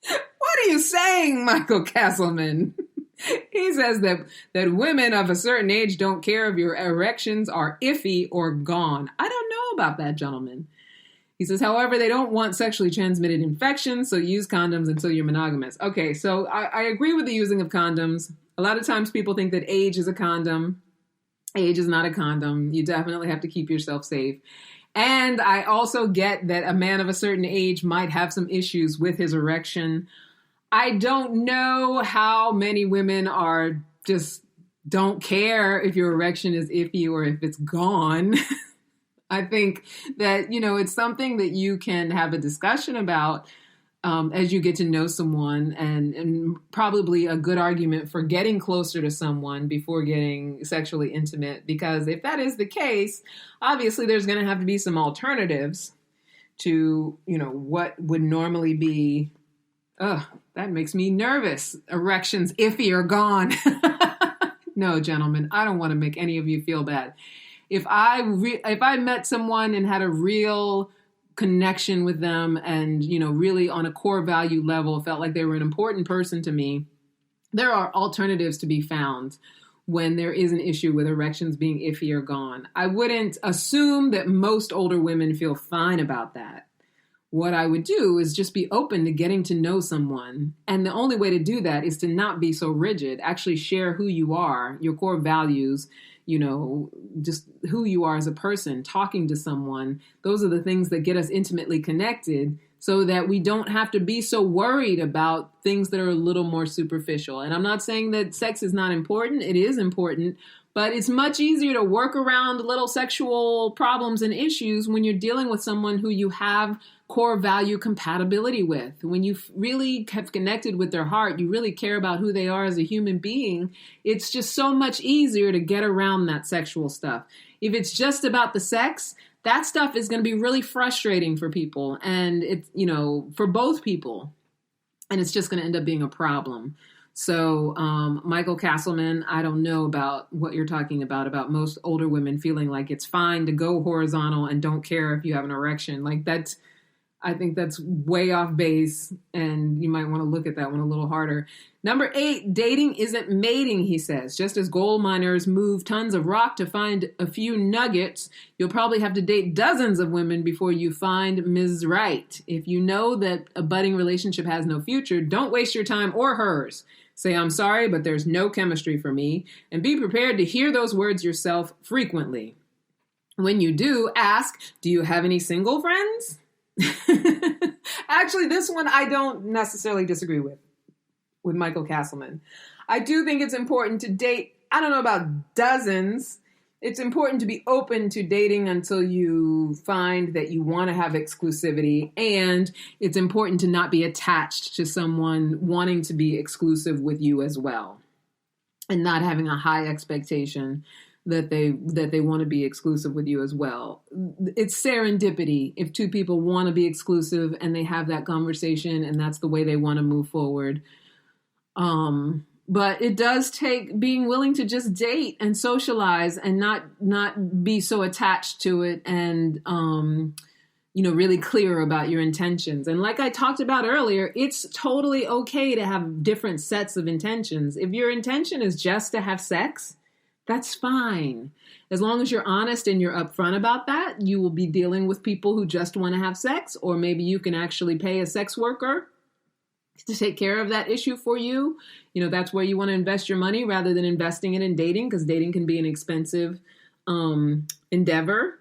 What are you saying, Michael Castleman? He says that women of a certain age don't care if your erections are iffy or gone. I don't know about that, gentleman. He says, however, they don't want sexually transmitted infections, so use condoms until you're monogamous. Okay, so I agree with the using of condoms. A lot of times people think that age is a condom. Age is not a condom. You definitely have to keep yourself safe. And I also get that a man of a certain age might have some issues with his erection. I don't know how many women are just don't care if your erection is iffy or if it's gone. I think that, it's something that you can have a discussion about as you get to know someone, and probably a good argument for getting closer to someone before getting sexually intimate. Because if that is the case, obviously there's going to have to be some alternatives to, what would normally be, that makes me nervous. Erections iffy or gone. No, gentlemen, I don't want to make any of you feel bad. If I met someone and had a real connection with them and, really on a core value level, felt like they were an important person to me, there are alternatives to be found when there is an issue with erections being iffy or gone. I wouldn't assume that most older women feel fine about that. What I would do is just be open to getting to know someone. And the only way to do that is to not be so rigid. Actually share who you are, your core values, just who you are as a person, talking to someone. Those are the things that get us intimately connected so that we don't have to be so worried about things that are a little more superficial. And I'm not saying that sex is not important. It is important. But it's much easier to work around little sexual problems and issues when you're dealing with someone who you have core value compatibility with. When you really have connected with their heart, you really care about who they are as a human being, it's just so much easier to get around that sexual stuff. If it's just about the sex, that stuff is going to be really frustrating for people, and it's, for both people, and it's just going to end up being a problem. So, Michael Castleman, I don't know about what you're talking about most older women feeling like it's fine to go horizontal and don't care if you have an erection. I think that's way off base, and you might want to look at that one a little harder. Number 8, dating isn't mating, he says. Just as gold miners move tons of rock to find a few nuggets, you'll probably have to date dozens of women before you find Ms. Right. If you know that a budding relationship has no future, don't waste your time or hers. Say, I'm sorry, but there's no chemistry for me, and be prepared to hear those words yourself frequently. When you do, ask, do you have any single friends? Actually, this one I don't necessarily disagree with Michael Castleman. I do think it's important to date, I don't know about dozens. It's important to be open to dating until you find that you want to have exclusivity. And it's important to not be attached to someone wanting to be exclusive with you as well. And not having a high expectation that they want to be exclusive with you as well. It's serendipity if two people want to be exclusive and they have that conversation and that's the way they want to move forward. But it does take being willing to just date and socialize and not be so attached to it and, really clear about your intentions. And like I talked about earlier, it's totally okay to have different sets of intentions. If your intention is just to have sex, that's fine. As long as you're honest and you're upfront about that, you will be dealing with people who just want to have sex, or maybe you can actually pay a sex worker to take care of that issue for you. That's where you want to invest your money rather than investing it in dating, because dating can be an expensive endeavor.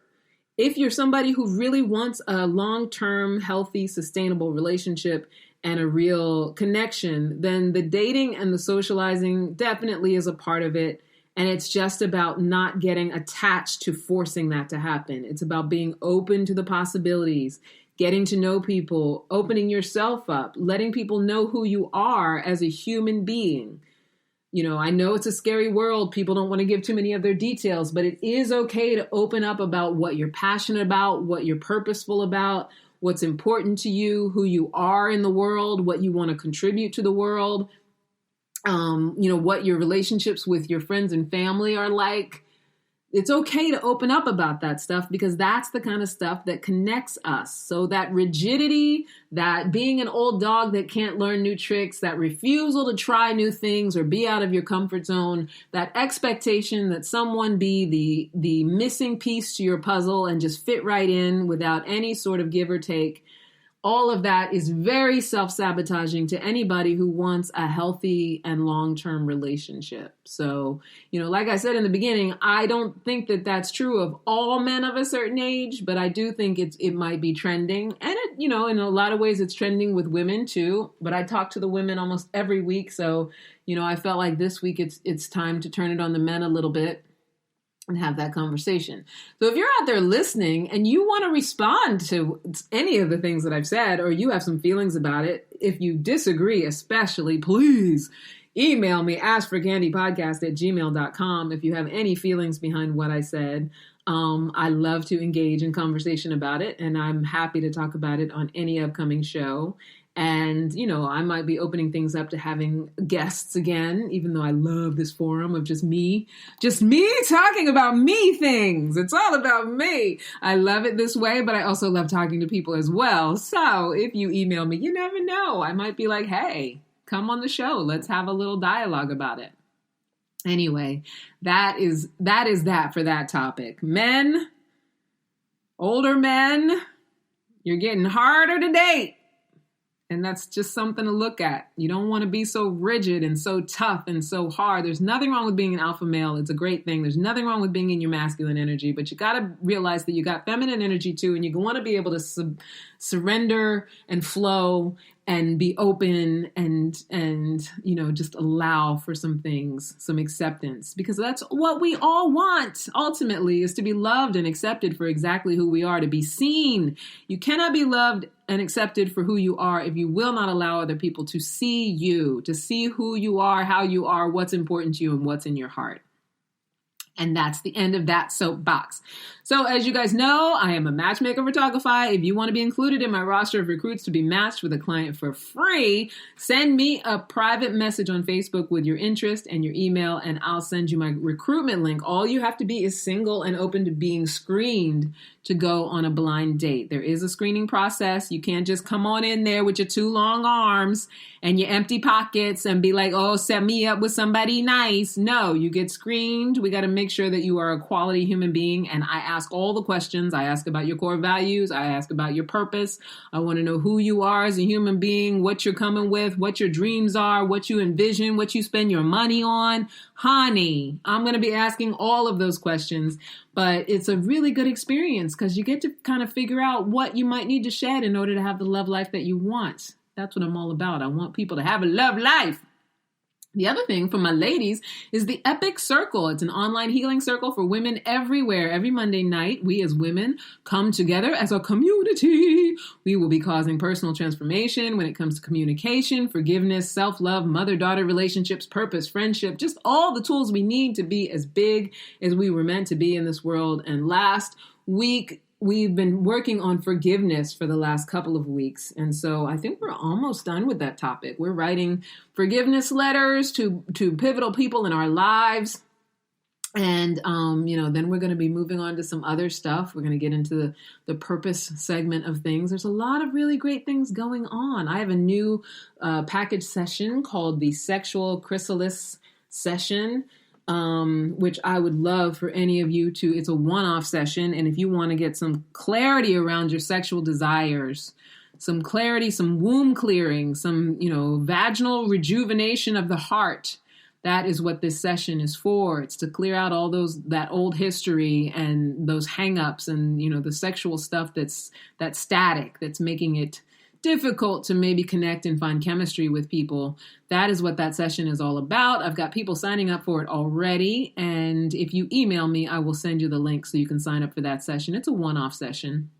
If you're somebody who really wants a long-term, healthy, sustainable relationship and a real connection, then the dating and the socializing definitely is a part of it. And it's just about not getting attached to forcing that to happen. It's about being open to the possibilities, getting to know people, opening yourself up, letting people know who you are as a human being. I know it's a scary world. People don't want to give too many of their details, but it is okay to open up about what you're passionate about, what you're purposeful about, what's important to you, who you are in the world, what you want to contribute to the world, what your relationships with your friends and family are like. It's okay to open up about that stuff because that's the kind of stuff that connects us. So that rigidity, that being an old dog that can't learn new tricks, that refusal to try new things or be out of your comfort zone, that expectation that someone be the missing piece to your puzzle and just fit right in without any sort of give or take. All of that is very self-sabotaging to anybody who wants a healthy and long-term relationship. So, like I said in the beginning, I don't think that that's true of all men of a certain age, but I do think it might be trending. And in a lot of ways it's trending with women too. But I talk to the women almost every week. So, I felt like this week it's time to turn it on the men a little bit and have that conversation. So if you're out there listening and you want to respond to any of the things that I've said, or you have some feelings about it, if you disagree, especially, please email me, askforcandypodcast@gmail.com. If you have any feelings behind what I said, I love to engage in conversation about it, and I'm happy to talk about it on any upcoming show. And, I might be opening things up to having guests again, even though I love this forum of just me talking about me things. It's all about me. I love it this way, but I also love talking to people as well. So if you email me, you never know. I might be like, hey, come on the show. Let's have a little dialogue about it. Anyway, that is that for that topic. Men, older men, you're getting harder to date. And that's just something to look at. You don't want to be so rigid and so tough and so hard. There's nothing wrong with being an alpha male. It's a great thing. There's nothing wrong with being in your masculine energy, but you got to realize that you got feminine energy too. And you want to be able to surrender and flow and be open and just allow for some things, some acceptance, because that's what we all want ultimately, is to be loved and accepted for exactly who we are, to be seen. You cannot be loved and accepted for who you are if you will not allow other people to see you, to see who you are, how you are, what's important to you, and what's in your heart. And that's the end of that soapbox. So as you guys know, I am a matchmaker for Talkify. If you want to be included in my roster of recruits to be matched with a client for free, send me a private message on Facebook with your interest and your email, and I'll send you my recruitment link. All you have to be is single and open to being screened to go on a blind date. There is a screening process. You can't just come on in there with your two long arms and your empty pockets and be like, oh, set me up with somebody nice. No, you get screened. We got to make sure that you are a quality human being. And I ask all the questions. I ask about your core values. I ask about your purpose. I want to know who you are as a human being, what you're coming with, what your dreams are, what you envision, what you spend your money on. Honey, I'm going to be asking all of those questions. But it's a really good experience because you get to kind of figure out what you might need to shed in order to have the love life that you want. That's what I'm all about. I want people to have a love life. The other thing for my ladies is the Epic Circle. It's an online healing circle for women everywhere. Every Monday night, we as women come together as a community. We will be causing personal transformation when it comes to communication, forgiveness, self-love, mother-daughter relationships, purpose, friendship, just all the tools we need to be as big as we were meant to be in this world. And last week, we've been working on forgiveness for the last couple of weeks. And so I think we're almost done with that topic. We're writing forgiveness letters to pivotal people in our lives. And, then we're going to be moving on to some other stuff. We're going to get into the purpose segment of things. There's a lot of really great things going on. I have a new package session called the Sexual Chrysalis Session, which I would love for any of you to, it's a one-off session. And if you want to get some clarity around your sexual desires, some clarity, some womb clearing, some, vaginal rejuvenation of the heart, that is what this session is for. It's to clear out all that old history and those hang-ups and, the sexual stuff that's static, that's making it difficult to maybe connect and find chemistry with people. That is what that session is all about. I've got people signing up for it already. And if you email me, I will send you the link so you can sign up for that session. It's a one-off session.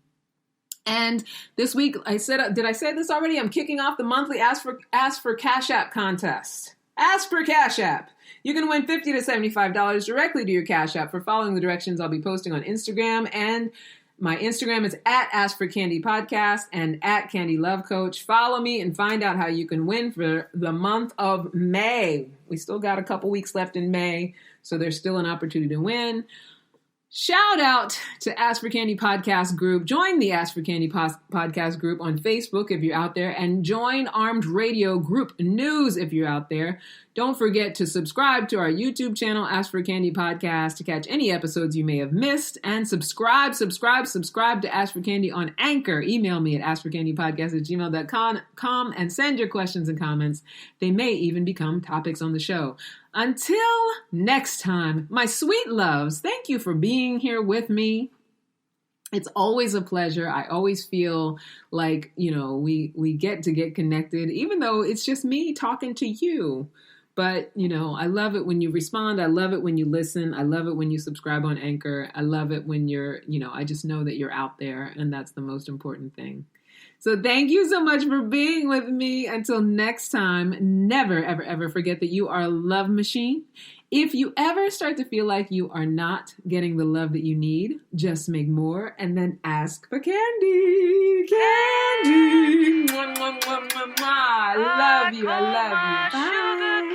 And this week, did I say this already? I'm kicking off the monthly Ask for Cash App contest. Ask for Cash App. You can win $50 to $75 directly to your Cash App for following the directions I'll be posting on Instagram. And my Instagram is at Ask for Candy Podcast and at Candy Love Coach. Follow me and find out how you can win for the month of May. We still got a couple weeks left in May, so there's still an opportunity to win. Shout out to Ask for Candy Podcast group. Join the Ask for Candy Podcast group on Facebook if you're out there, and join Armed Radio Group News if you're out there. Don't forget to subscribe to our YouTube channel, Ask for Candy Podcast, to catch any episodes you may have missed. And subscribe to Ask for Candy on Anchor. Email me at askforcandypodcast@gmail.com and send your questions and comments. They may even become topics on the show. Until next time, my sweet loves, thank you for being here with me. It's always a pleasure. I always feel like, we get connected, even though it's just me talking to you. But, I love it when you respond. I love it when you listen. I love it when you subscribe on Anchor. I love it when you're, I just know that you're out there, and that's the most important thing. So thank you so much for being with me. Until next time, never, ever, ever forget that you are a love machine. If you ever start to feel like you are not getting the love that you need, just make more and then ask for candy. Candy. Mwah, mwah, mwah, mwah, mwah. I love you. Bye.